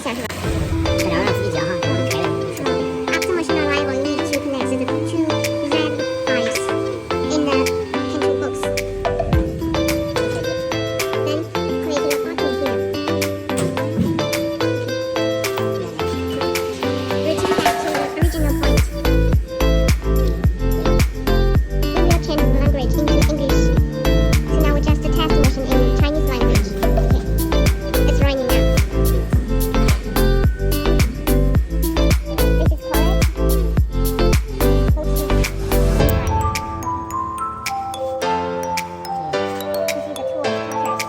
线是吧？这两个自己讲哈，我们开的。After machine arrival, you need to connect the two red wires in the control box. Then click the button here. Return back to the original point. We will change the language into English. So now we just test the machine in Chinese language. Okay, it's running now. This is correct. Okay. This is the tool cutters.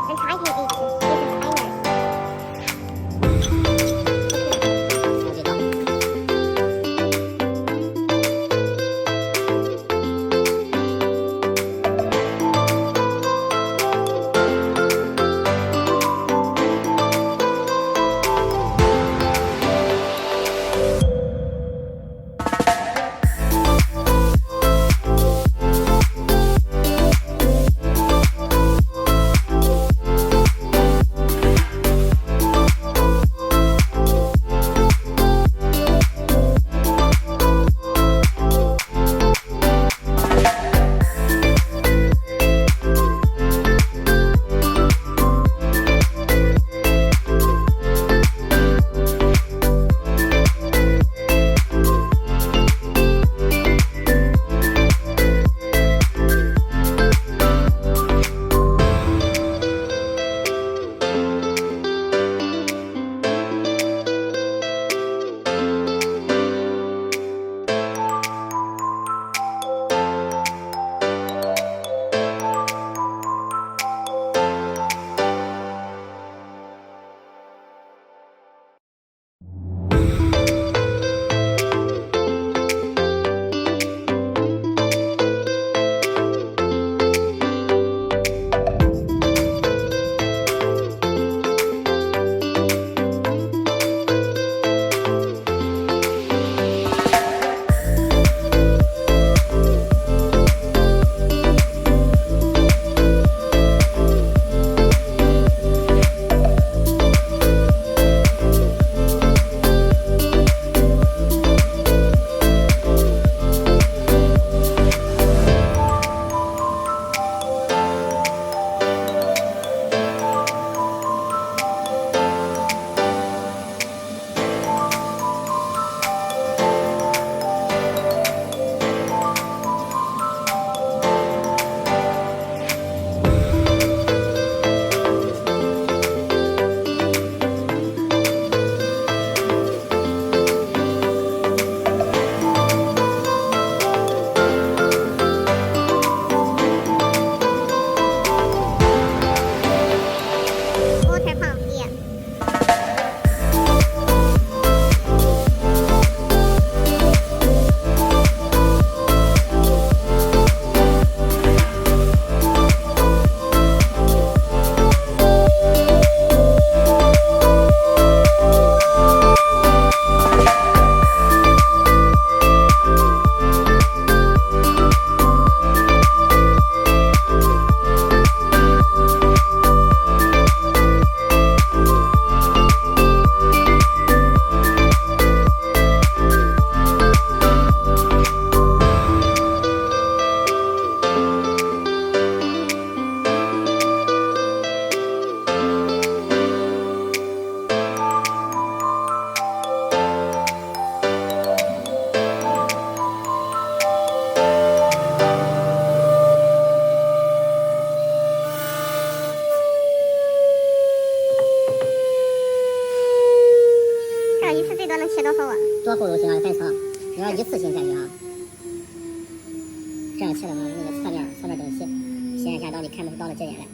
And typing is iron. Water pump here.这一次最多能切多厚啊？多厚都行啊，很长。你要一次性下去啊，这样切的话，那个侧面整齐，显一下到底看不到了节点来。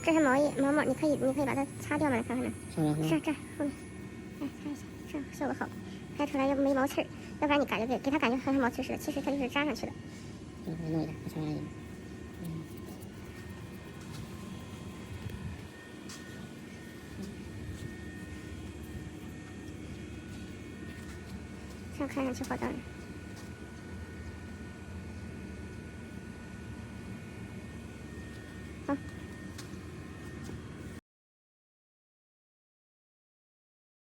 这是毛毛，你可以把它擦掉吗？看看呢。是这后面，哎，擦一下，这样效果好，拍出来又没毛刺儿，要不然你感觉给它感觉很像毛刺似的，其实它就是扎上去的。弄一点，稍微弄一点。这样看上去好当然。好。